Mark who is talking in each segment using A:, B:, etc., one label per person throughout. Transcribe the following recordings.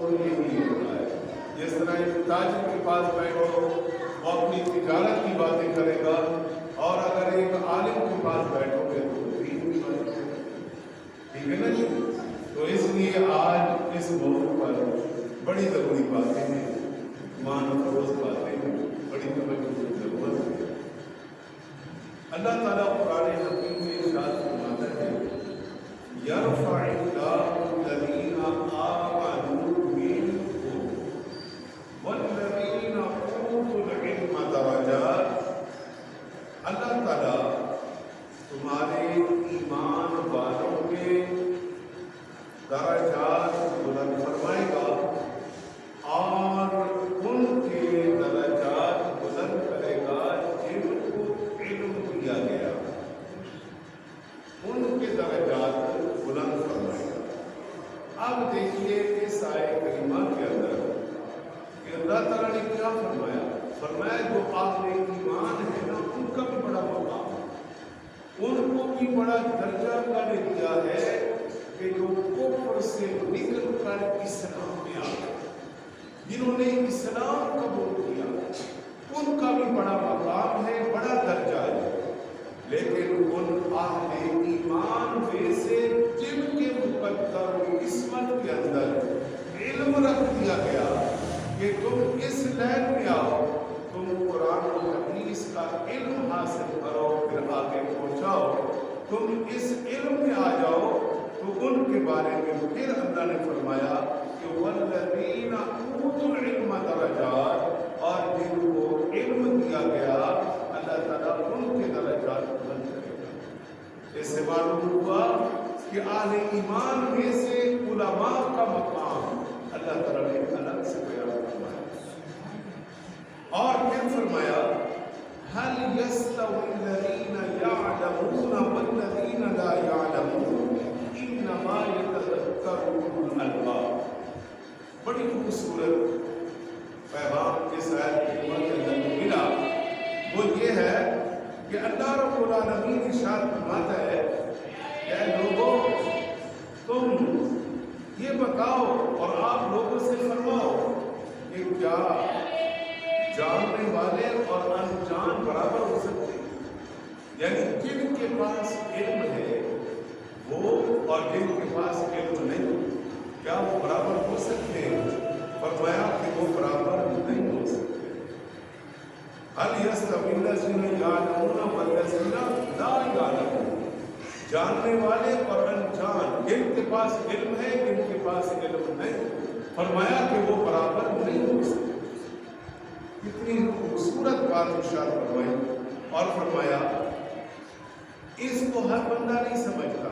A: تو یہی ہوتا ہے. جس طرح ایک تاجر کے پاس بیٹھو وہ اپنی تجارت کی باتیں کرے گا، اور اگر ایک عالم کے پاس بیٹھو گے تو دین کی باتیں کرے گا. ٹھیک ہے نا جی؟ تو اس لیے آج اس موضوع پر بڑی ضروری باتیں ہیں، مان افروز باتیں ہیں، بڑی توجہ کی ضرورت ہے. اللہ تعالیٰ قرآن حکیم میں ارشاد فرماتا ہے یرفع اللہ الذین آمنوا منکم والذین اوتوا العلم درجات. اللہ تعالیٰ تمہارے ایمان والوں کے درجات بلند فرمائے گا اور ان کے درجات بلند کرے گا جن کو علم دیا گیا، ان کے درجات بلند فرمائے گا. اب دیکھیے اس آیت کریمہ کے اندر کہ اللہ تعالیٰ نے کیا فرمایا. فرمایا جو آپ نے ایمان ہے نا ان کا بھی بڑا مقام ہے، ان کو بھی بڑا درجہ اللہ نے دیا ہے کہ جو کفر سے نکل کر اسلام میں آ گئے، جنہوں نے اسلام قبول کیا ان کا بھی بڑا مقام ہے، بڑا درجہ ہے. لیکن ان اہل ایمان میں سے جن کے مقدر قسمت کے اندر علم رکھ دیا گیا کہ تم اس لائن میں آؤ، تم قرآن و حدیث کا علم حاصل کرو، پھر آگے پہنچاؤ، تم اس علم میں آ جاؤ، تو ان کے بارے میں پھر اللہ نے فرمایا کہ والذین اوتوا العلم درجات، اور جن کو علم دیا گیا اللہ تعالیٰ ان کے درجات بلند کرے گا. اس سے معلوم ہوا کہ اہل ایمان میں سے علماء کا مقام اللہ تعالیٰ نے الگ سے بیان فرمایا. اور پھر فرمایا هل يستوي الذين يعلمون والذين لا يعلمون انما يتذكر اولو الالباب. بڑی خوبصورت پیغام اس آیت کریمہ کے اندر ملا، وہ یہ ہے کہ اللہ رب العالمین ارشاد فرماتا ہے کہ اے لوگوں تم یہ بتاؤ اور آپ لوگوں سے فرماؤ کہ کیا جاننے والے اور انجان برابر ہو سکتے ہیں؟ یعنی جن کے پاس علم ہے وہ اور جن کے پاس علم نہیں، کیا وہ برابر ہو سکتے ہیں؟ فرمایا کہ وہ برابر نہیں ہو سکتے. هل يستوي الذين يعلمون والذين لا يعلمون. جاننے والے اور انجان، جن کے پاس علم ہے جن کے پاس علم نہیں، فرمایا کہ وہ برابر نہیں ہو سکتے. کتنی خوبصورت بات ارشاد فرمائی. اور فرمایا اس کو ہر بندہ نہیں سمجھتا،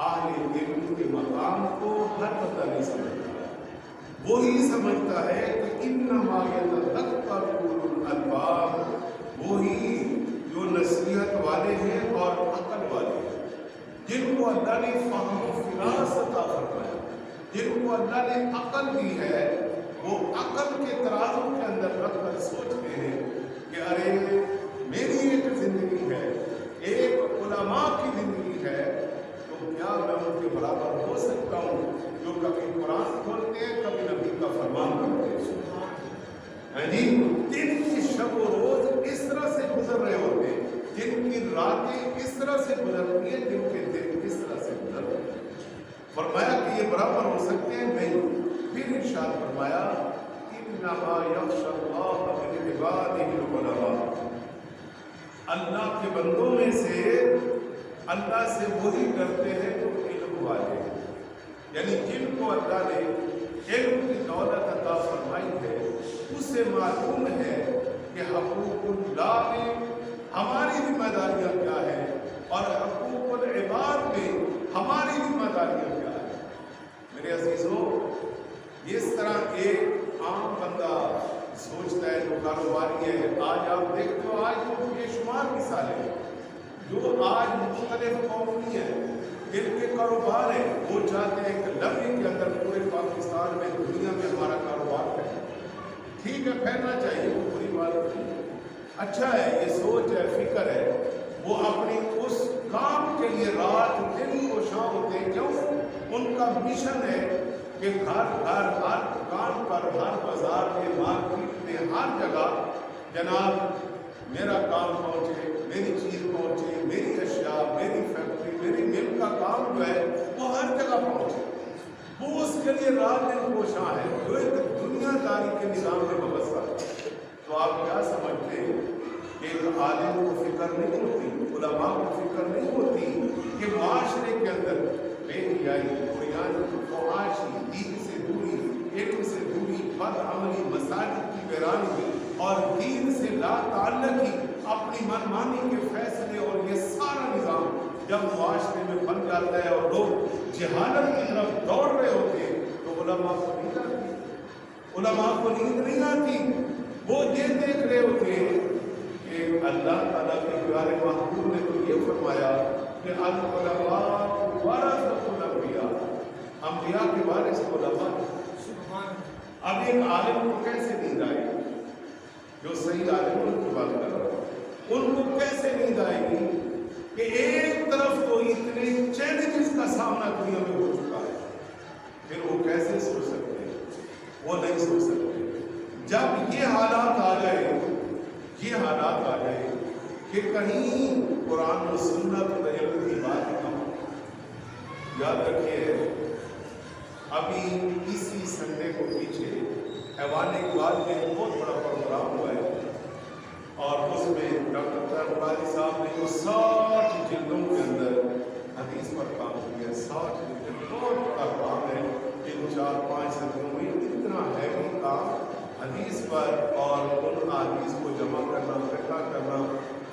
A: اہل علم کے مقام کو ہر بندہ نہیں سمجھتا. وہی سمجھتا ہے کہ انما یتذکر اولو الالباب، وہی جو نصیحت والے ہیں اور عقل والے ہیں، جن کو اللہ نے فہم و فراست عطا فرمایا، جن کو اللہ نے عقل دی ہے، وہ عقل کے ترازو کے اندر رکھ کر سوچتے ہیں کہ ارے میری ایک زندگی ہے، ایک علماء کی زندگی ہے، تو کیا میں ان کے برابر ہو سکتا ہوں جو کبھی قرآن کھولتے ہیں کبھی نبی کا فرمان کرتے ہیں. جن کی شب و روز اس طرح سے گزر رہے ہوتے ہیں، جن کی راتیں اس طرح سے گزرتی ہیں، جن کے دن اس طرح سے گزرتے ہیں. فرمایا کہ یہ برابر ہو سکتے ہیں؟ نہیں. پھر ارشاد فرمایا انما یخشی اللہ من عبادہ العلماء. اللہ کے بندوں میں سے اللہ سے وہی ڈرتے ہیں جو علم والے ہیں. یعنی جن کو اللہ نے علم کی دولت عطا فرمائی ہے، اس سے معلوم ہے کہ حقوق اللہ میں ہماری ذمہ داریاں کیا ہیں اور حقوق العباد میں ہماری ذمہ داریاں کیا ہیں. میرے عزیزوں، اس طرح ایک عام بندہ سوچتا ہے جو کاروباری ہے، آج آپ دیکھتے ہو آج تو بے شمار مثالیں ہیں جو آج مختلف قومی ہیں جن کے کاروبار ہیں، وہ چاہتے ہیں کہ لمحے کے اندر پورے پاکستان میں دنیا میں ہمارا کاروبار پھیلے. ٹھیک ہے، پھیلنا چاہیے، وہ بری بات نہیں ہے، اچھا ہے، یہ سوچ ہے، فکر ہے. وہ اپنی اس کام کے لیے رات دن کوشاں ہوتے ہیں. کیوں؟ ان کا مشن ہے کہ گھر گھر ہر میں مارکیٹ میں ہر جگہ جناب میرا کام پہنچے، میری چیز پہنچے، میری اشیاء، میری فیکٹری، میری مل کا کام جو ہے وہ ہر جگہ پہنچے، وہ اس کے لیے رات دن کوشاں ہے، جو ایک دنیا داری کے نظام میں مبصر ہے۔ تو آپ کیا سمجھتے ہیں کہ ایک عالم کو فکر نہیں ہوتی، علماء کو فکر نہیں ہوتی کہ معاشرے کے اندر بے حیائی، فحاشی، دین سے دوری، علم سے دوری، بد عملی، مساجد کی ویرانی اور دین سے لا تعلقی، اپنی منمانی کے فیصلے اور یہ سارا نظام جب معاشرے میں بن جاتا ہے اور لوگ جہالت کی طرف دوڑ رہے ہوتے ہیں تو علماء کو نیند آتی، علماء کو نیند نہیں آتی، وہ یہ دیکھ رہے ہوتے ہیں کہ اللہ تعالیٰ کے پیارے محبوب نے تو یہ فرمایا کہ العلماء ورثۃ الانبیاء، انبیاء کے وارث علماء۔ اب ایک عالم کو کیسے نیند آئے گی؟ جو صحیح عالم ان کی بات کر رہا ہے، ان کو کیسے نیند آئے گی کہ ایک طرف تو اتنے چیلنجز کا سامنا دنیا میں ہو چکا ہے، پھر وہ کیسے سو سکتے ہیں؟ وہ نہیں سو سکتے۔ جب یہ حالات آ جائے، یہ حالات آ جائے کہ کہیں قرآن و سنت و علم کی بات نہ ہو، یاد رکھیے ابھی اسی سنڈے کو پیچھے ایوان اقبال میں ایک بہت بڑا پروگرام ہوا ہے اور اس میں ڈاکٹر طاہر قادری صاحب نے جو 60 جلدوں کے اندر حدیث پر کام کیا ہے، 60 جلد بہت بڑا کام ہے، 3-4-5 صدیوں میں اتنا ہیوی کام حدیث پر اور ان حدیث کو جمع کرنا، اکٹھا کرنا،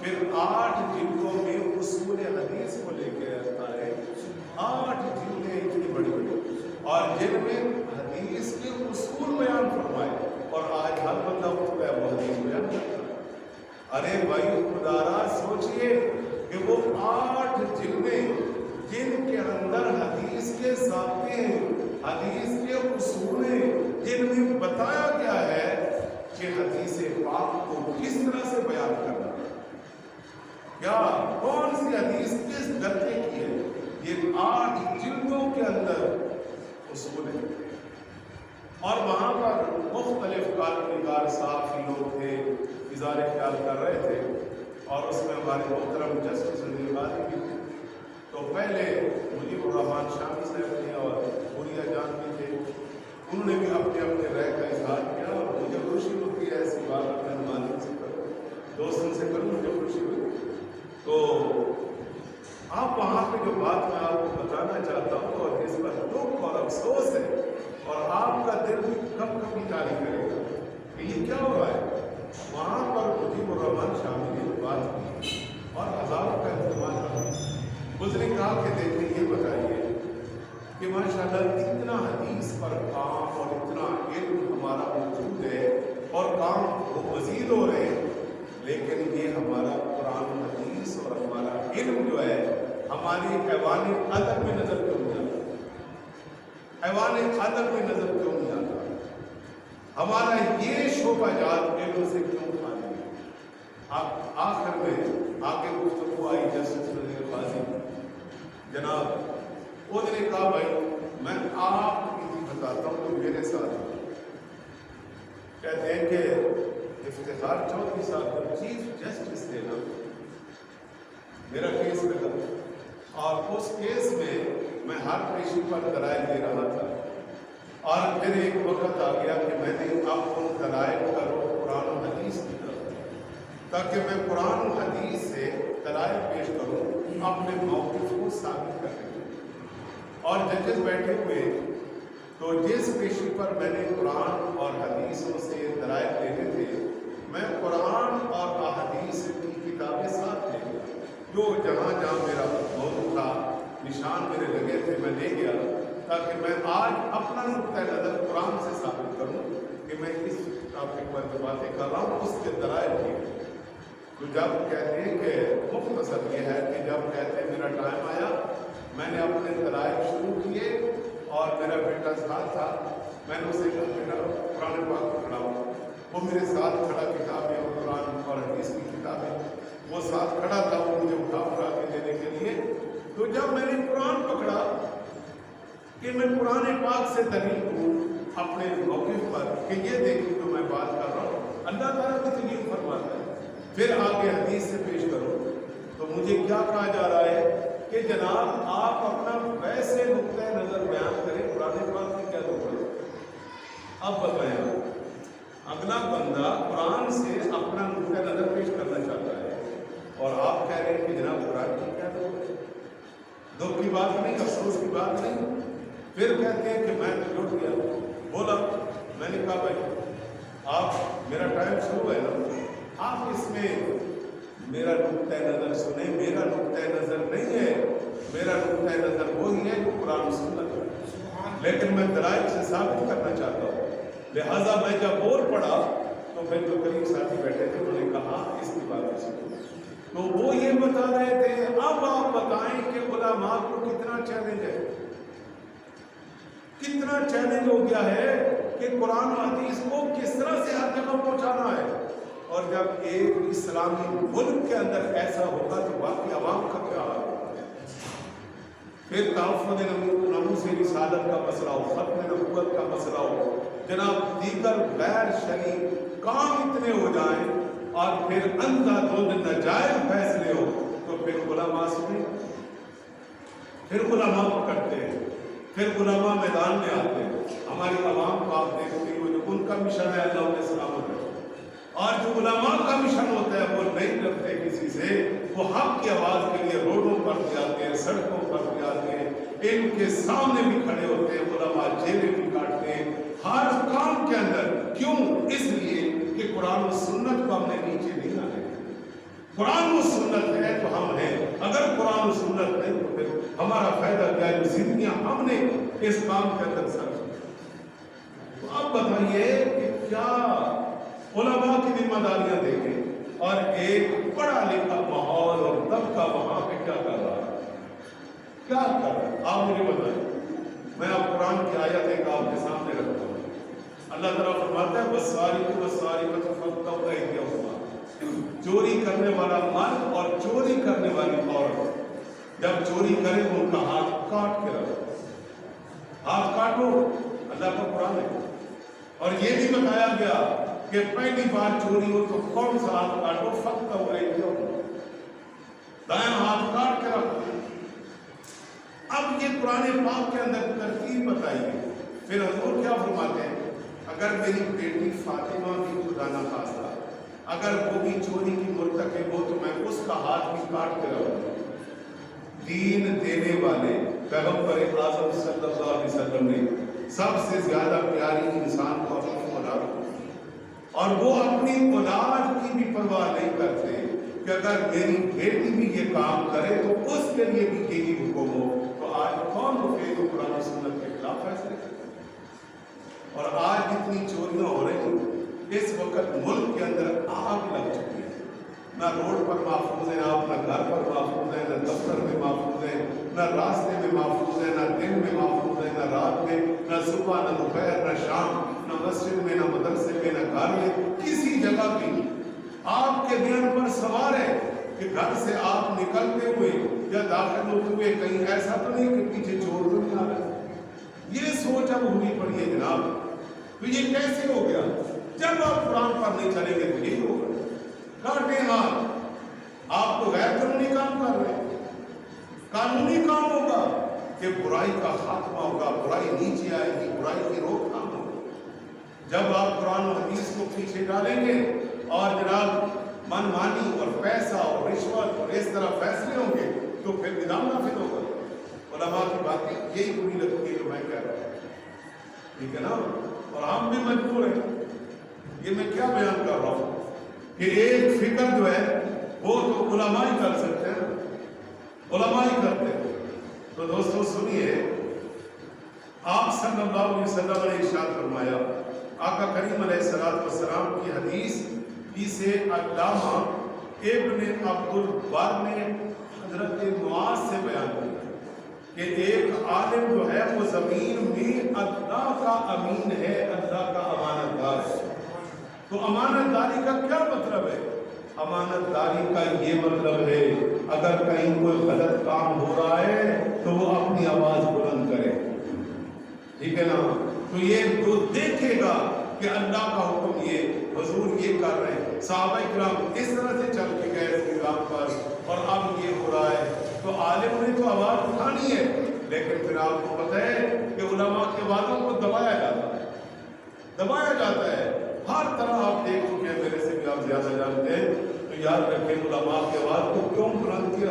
A: پھر 8 جلدوں میں اصول حدیث کو لے کے آتا ہے، 8 جلدیں اتنی بڑی بڑی اور جن میں حدیث کے اصول بیان فرمائے، اور آج ہر بندہ اٹھتا ہے وہ حدیث بیان کرتا ہے۔ ارے بھائی خدارا سوچئے کہ وہ 8 جلدیں جن کے اندر حدیث کے ضابطے ہیں، حدیث کے اصول ہیں، جن میں بتایا گیا ہے کہ حدیث پاک کو کس طرح سے بیان کرنا، کیا کون سی حدیث کس درجے کی ہے، یہ 8 جلدوں کے اندر اصول ہے۔ اور وہاں پر مختلف کارکنگار صحافی لوگ تھے، اظہار خیال کر رہے تھے، اور اس میں ہمارے محترم جسٹس عزیز قاضی بھی تھے۔ تو پہلے مجیب الرحمان شامی صاحب تھے اور بوریا جان بھی تھے، انہوں نے بھی اپنے اپنے رائے کا اظہار کیا، اور مجھے خوشی ہوتی ہے ایسی بات اپنے مالک سے کروں، دوستوں سے کروں، مجھے خوشی ہوئی۔ تو آپ وہاں پہ جو بات میں آپ کو بتانا چاہتا ہوں اور جس پر دکھ اور افسوس ہے اور آپ کا دل بھی کب کبھی جاری کرے گا کہ یہ کیا ہو رہا ہے، وہاں پر مجیب الرحمان شامی نے بات کی اور ہزاروں کا اہتمام کیا۔ اس نے کہا کہ دیکھیں یہ بتائیے کہ ماشاءاللہ اتنا حدیث پر کام اور اتنا علم ہمارا موجود ہے اور کام وہ مزید ہو رہے ہیں، لیکن یہ ہمارا قرآن حدیث اور ہمارا علم جو ہے ہماری ایوان ادب میں نظر کیوں نہیں آتا، ایوان ادب میں نظر کیوں نہیں آتا، ہمارا یہ شعبہ جات علم سے کیوں خالی ہے۔ اب آخر میں آگے گفتگو آئی جسٹس عزیز قاضی جناب، وہ نے کہا بھائی میں آپ کی بتاتا ہوں کہ میرے ساتھ کہتے ہیں کہ افتخار چودھری صاحب جب چیف جسٹس تھے نا، میرا کیس لگا اور اس کیس میں ہر پیشی پر دلائل دے رہا تھا، اور پھر ایک وقت آ گیا کہ میں نے اب ان دلائل کا رخ قرآن و حدیث کی طرف، تاکہ میں قرآن و حدیث سے دلائل پیش کروں اپنے موقف کو ثابت کرنے کے۔ اور ججز بیٹھے ہوئے تو جس پیشی پر میں نے قرآن اور حدیثوں سے دلائل لینے تھے، میں قرآن اور احادیث کی کتابیں ساتھ لے گیا، جو جہاں جہاں میرا موضوع تھا، نشان میرے لگے تھے، میں لے گیا تاکہ میں آج اپنا نقطۂ نظر قرآن سے ثابت کروں کہ میں اس ٹاپک پر جو باتیں کر رہا ہوں اس کے دلائل کی۔ تو جب کہتے ہیں کہ مختصر یہ ہے کہ جب کہتے ہیں میرا ٹائم آیا، میں نے اپنے دلائل شروع کیے اور میرا بیٹا ساتھ تھا، میں نے اسے کہا بیٹا قرآن پاک پکڑا ہوا، وہ میرے ساتھ کھڑا، کتابیں اور قرآن اور حدیث کی کتابیں وہ ساتھ کھڑا تھا، وہ مجھے اٹھا کے دینے کے لیے۔ تو جب میں نے قرآن پکڑا کہ میں قرآن پاک سے دلیل دوں اپنے موقف پر، کہ یہ دیکھیں جو میں بات کر رہا ہوں اللہ تعالیٰ کی تکلیف فرماتا ہے. پھر آگے حدیث سے پیش کرو تو مجھے کیا کہا جا رہا ہے کہ جناب آپ اپنا ویسے نقطۂ نظر بیان کریں قرآن پاک کی کیا ضرورت. اب بتائیں اگلا بندہ قرآن سے اپنا نقطۂ نظر پیش کرنا چاہتا ہے اور آپ کہہ رہے ہیں کہ جناب قرآن کی کیا ضرورت ہے. دکھ کی بات نہیں, افسوس کی بات نہیں. پھر کہتے ہیں کہ میں تو جڑ گیا. بولا میں نے کہا بھائی آپ میرا ٹائم شروع ہے نا, آپ اس میں میرا نقطۂ نظر سنیں. میرا نقطۂ نظر نہیں ہے, میرا نقطۂ نظر وہی ہے جو قرآن سنت ہے, لیکن میں دلائل سے ثابت کرنا چاہتا ہوں. لہٰذا میں جب بول پڑا تو پھر جو قریب ساتھی بیٹھے تھے انہوں نے کہا اس کی بات سنو. تو وہ یہ بتا رہے تھے اب آپ بتائیں کہ علماء کو کتنا چیلنج ہے, کتنا چیلنج ہو گیا ہے کہ قرآن و حدیث کو کس طرح سے ہر جگہ پہنچانا ہے. اور جب ایک اسلامی ملک کے اندر ایسا ہوگا تو باقی عوام کا کیا حال ہوگا. پھر تحفظ ناموس رسالت کا مسئلہ ہو, ختم نبوت کا مسئلہ ہو, جناب دیگر غیر شرعی کام اتنے ہو جائیں اور پھر اندھا دھند ناجائز فیصلے ہو تو پھر علماء سنیں, پھر علماء پکڑتے ہیں, پھر علماء میدان میں آتے ہیں. ہماری عوام کو آپ دیکھتے ہو جو ان کا مشن ہے اللہ علیہ السلام ہے, اور جو علماء کا مشن ہوتا ہے وہ نہیں ڈرتے کسی سے. وہ حق کی آواز کے لیے روڈوں پر بھی آتے ہیں, سڑکوں پر بھی آتے ہیں, ان کے سامنے بھی کھڑے ہوتے ہیں. علماء جیلیں بھی کاٹتے ہیں ہر کام کے اندر. کیوں؟ اس لیے کہ قرآن و سنت کو ہم نے نیچے نہیں آنے. قرآن و سنت ہے تو ہم ہیں, اگر قرآن و سنت نہیں تو پھر ہمارا فائدہ کیا ہے. زندگیاں ہم نے اس کام کے اندر سر. تو اب بتائیے کہ کیا علماء کی ذمہ داریاں دیکھیں اور ایک پڑھا لکھا ماحول اور طبقہ وہاں پہ کیا کر رہا ہے, کیا کر رہا ہے. آپ مجھے بتائیں. میں اب قرآن کی آیت ایک آپ کے سامنے رکھتا ہوں. اللہ تعالیٰ فرماتا ہے چوری کرنے والا مرد اور چوری کرنے والی عورت جب چوری کرے تو ان کا ہاتھ کاٹ کے رکھو. ہاتھ کاٹو, اللہ کا قرآن ہے. اور یہ بھی بتایا گیا کہ پہلی بار چوری ہو تو کون سا ہاتھ کاٹو, فقط دائیں ہاتھ کاٹ کے رکھو. اب یہ قرآن پاک کے اندر ترتیب بتائیے. پھر حضور کیا فرماتے ہیں, اگر میری بیٹی فاطمہ بھی خدا نہ خواستہ اگر وہ بھی چوری کی مرتکب ہو تو میں اس کا ہاتھ بھی کاٹ کے رہوں. دین دینے والے پیغمبر اعظم صلی اللہ علیہ وسلم نے سب سے زیادہ پیاری انسان کو اپنی اولاد اور وہ اپنی اولاد کی بھی پرواہ نہیں کرتے کہ اگر میری بیٹی بھی یہ کام کرے تو اس کے لیے بھی یہی حکم ہو. تو آج کون اٹھے جو قرآن و سنت کے خلاف فیصلے کرتے. اور آج جتنی چوریاں ہو رہی ہیں اس وقت ملک کے اندر آگ لگ چکی ہے. نہ روڈ پر محفوظ ہیں آپ, نہ گھر پر محفوظ ہیں, نہ دفتر میں محفوظ ہیں, نہ راستے میں محفوظ ہیں, نہ دن میں محفوظ ہیں, نہ رات میں, نہ صبح, نہ دوپہر, نہ شام, نہ مسجد میں, نہ مدرسے میں, نہ گھر میں, کسی جگہ بھی آپ کے ذہن پر سوار ہے کہ گھر سے آپ نکلتے ہوئے یا داخل ہوتے ہوئے کہیں ایسا تو نہیں کہ پیچھے چور تو نہیں آ رہا. یہ سوچ اب ہونی پڑی ہے جناب. تو یہ کیسے ہو گیا؟ جب آپ قرآن پر نہیں چلیں گے تو یہی ہوگا. کاٹیں ہاتھ. آپ تو غیر قانونی کام کر رہے ہیں. قانونی کام ہوگا کہ برائی کا خاتمہ ہوگا, برائی نیچے آئے گی, برائی کی روک تھام ہوگی. جب آپ قرآن و حدیث کو پیچھے ڈالیں گے اور جناب من مانی اور پیسہ اور رشوت اور اس طرح فیصلے ہوں گے تو پھر نظام نافذ ہوگا. علماء کی باتیں یہی بری لگتی ہے جو میں کہہ رہا ہوں, ٹھیک ہے نا. اور ہم بھی مجبور ہیں. یہ میں کیا بیان کر رہا ہوں کہ ایک فکر جو ہے وہ تو علماء ہی کر سکتے ہیں, علماء ہی کرتے ہیں. تو دوستو سنیے, آپ صلی اللہ علیہ وسلم نے ارشاد فرمایا, آقا کریم علیہ السلام کی حدیث جسے علامہ ابن عبد البر نے حضرت معاذ سے بیان کیا کہ ایک عالم جو ہے وہ زمین میں اللہ کا امین ہے, اللہ کا امانت دار ہے. تو امانت داری کا کیا مطلب ہے؟ امانت داری کا یہ مطلب ہے اگر کہیں کوئی غلط کام ہو رہا ہے تو وہ اپنی آواز بلند کرے, ٹھیک ہے نا. تو یہ جو دیکھے گا کہ اللہ کا حکم یہ، حضور یہ کر رہے ہیں، صحابہ کرام اس طرح سے چل کے گئے اس نظام پر، اور اب یہ ہو رہا ہے، تو عالم نے تو آواز اٹھانی ہے، لیکن پھر آپ کو پتہ ہے کہ علماء کے باتوں کو دبایا جاتا ہے، ہر طرح آپ دیکھ چکے ہیں، میرے سے بھی آپ زیادہ جانتے ہیں، تو یاد رکھیں علماء کی آواز کو کیوں قرآن کی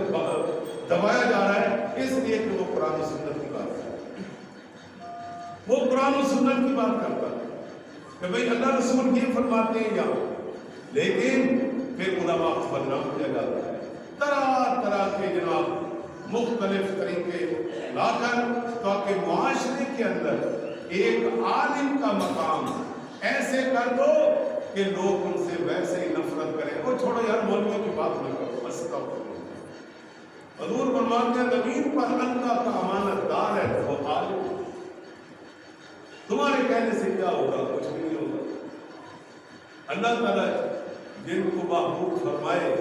A: دبایا جا رہا ہے؟ اس لیے کہ وہ قرآن و سنت کی بات کرتا ہے، وہ قرآن و سنت کی بات کرتا ہے کہ بھئی اللہ رسول یہ فرماتے ہیں یہاں، لیکن پھر علماء کو بدنام کیا جاتا ہے، طرح طرح کے جناب مختلف طریقے لا کر، تاکہ معاشرے کے اندر ایک عالم کا مقام ایسے کر دو کہ لوگ ان سے ویسے ہی نفرت کریں، وہ چھوڑو یار مولویوں کی بات نہ کرو، استغفر اللہ۔ حضور فرماتے ہیں زمین پر اللہ کا امانت دار ہے وہ عالم، تمہارے کہنے سے کیا ہوگا؟ کچھ بھی نہیں ہوگا۔ اللہ تعالیٰ جن کو محبوب فرمائے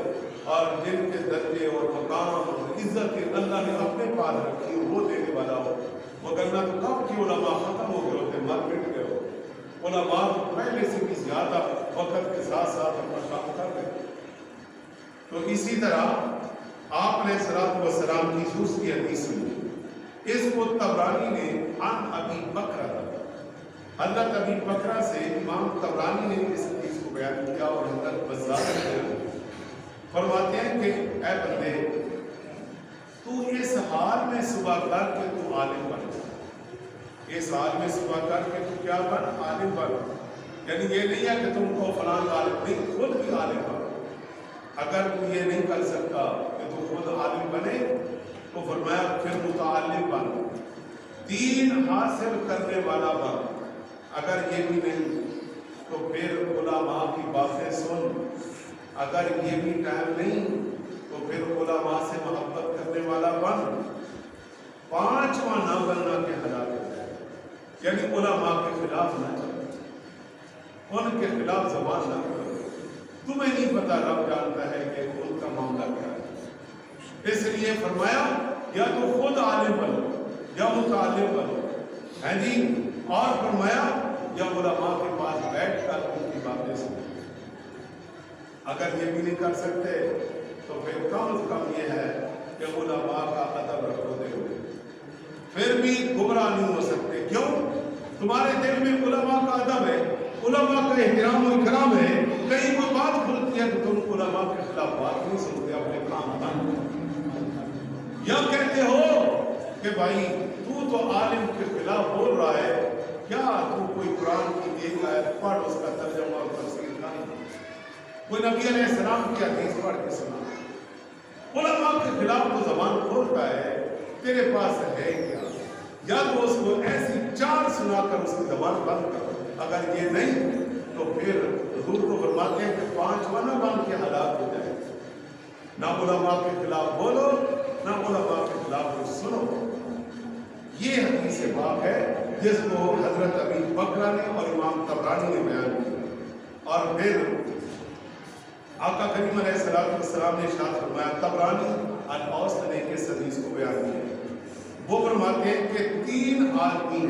A: اور جن کے درجے اور مقام اور عزت اللہ نے اپنے پاس رکھی وہ دینے والا ہو، وگرنہ تو کب کی علماء ختم ہو گئے ہوتے، مر مٹ گئے ہو، علماء تو پہلے سے بھی زیادہ وقت کے ساتھ ساتھ اپنا کام کر رہے۔ تو اسی طرح آپ نے صلاۃ والسلام کی دوسری حدیث سنی، اس کو طبرانی نے عن ابی بکرہ، حضرت ابی بکرہ سے امام طبرانی نے اس حدیث کو بیان کیا، اور حضرت بزار نے فرماتے ہیں کہ اے بندے، تو اس حال میں صبح کر کے تو عالم بن، اس حال میں صبح کر کے تو کیا بن؟ عالم بن، یعنی یہ نہیں ہے کہ تم کو فلان عالم نہیں، خود بھی عالم بن۔ اگر تو یہ نہیں کر سکتا کہ تو خود عالم بنے تو فرمایا پھر متعلم بن، دین حاصل کرنے والا بن، اگر یہ بھی نہیں تو پھر علماء کی باتیں سن، اگر یہ بھی ٹائم نہیں تو پھر علماء سے محبت کرنے والا بن، پانچواں نہ بننا کے حالات ہے، یعنی علماء کے خلاف نہ چلو، ان کے خلاف زبان نہ کرو، تمہیں نہیں پتا، رب جانتا ہے کہ ان کا معاملہ کیا ہے، اس لیے فرمایا یا تو خود عالم بنو یا متعلم بنو، ہے جی، اور فرمایا یا علماء کے پاس بیٹھ کر ان کی باتیں سنو۔ اگر یہ بھی نہیں کر سکتے تو پھر کم از کم یہ ہے کہ علماء کا ادب رکھو دے ہوئے، پھر بھی گمراہ نہیں ہو سکتے۔ کیوں؟ تمہارے دل میں علماء کا ادب ہے، علماء کا احترام و اکرام ہے، کہیں کوئی بات کھلتی ہے تو تم علماء کے خلاف بات نہیں سنتے، اپنے کام بند، یا کہتے ہو کہ بھائی تو عالم کے خلاف بول رہا ہے، کیا تو کوئی قرآن کی ایک آیت پڑھ اس کا ترجمہ اور تفسیر نہیں، کوئی نبی علیہ السلام کی حدیث پڑھ کے سنا، علماء کے خلاف تو زبان کھولتا ہے، تیرے پاس ہے کیا؟ یا تو اس کو ایسی چار سنا کر اس کی زبان بند کر، اگر یہ نہیں تو پھر حضور کو فرماتے ہیں کہ پانچواں نہ بن کے حالات ہو جائے، نہ علماء کے خلاف بولو نہ علماء کے خلاف کچھ سنو۔ یہ حدیث پاک ہے جس کو حضرت ابی بکرہ نے اور امام طبرانی نے بیان کیا، اور پھر آقا کریم علیہ السلام نے ارشاد فرمایا، طبرانی الاوسط نے اس حدیث کو بیان کیا، وہ فرماتے ہیں کہ تین آدمی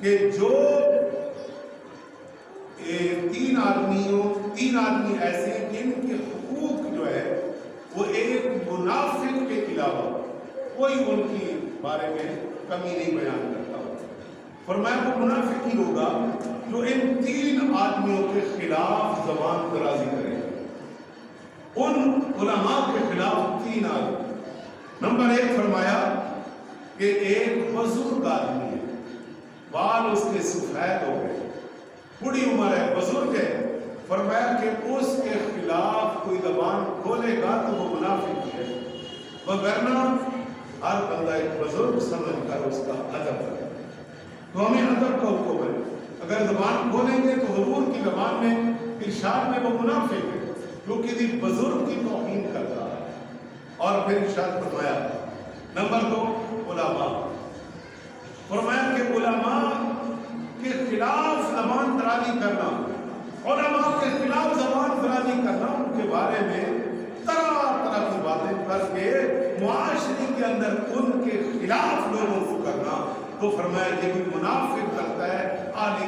A: کہ جو تین آدمی ایسے ہیں جن کے حقوق جو ہے وہ ایک منافق کے علاوہ کوئی ان کی بارے میں کمی نہیں بیان کرتا، فرمایا وہ منافق ہی ہوگا جو ان تین آدمیوں کے خلاف زبان درازی کرے گا۔ ان علماء کے خلاف تین آدمی، نمبر ایک فرمایا کہ ایک بزرگ آدمی ہے، بال اس کے سفید ہو گئے، بڑی عمر ہے، بزرگ ہے، فرمایا کہ اس کے خلاف کوئی زبان کھولے گا تو وہ منافق ہے، وگرنہ ہر بندہ ایک بزرگ سمجھ کر اس کا ادب کرے۔ تو ہمیں ادب کا حکم ہے، اگر زبان کھولیں گے تو حضور کی زبان میں ارشاد میں وہ منافق ہے جو کسی بزرگ کی توہین کرتا ہے۔ اور پھر ارشاد فرمایا نمبر دو علماء، فرمایا کہ علماء کے خلاف زبان درازی کرنا، علماء کے خلاف زبان درازی کرنا، ان کے بارے میں طرح طرح کی باتیں کر کے معاشرے کے اندر ان کے خلاف لوگوں کو کرنا، تو فرمایا یہ بھی منافق کرتا ہے، اہل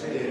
A: 6,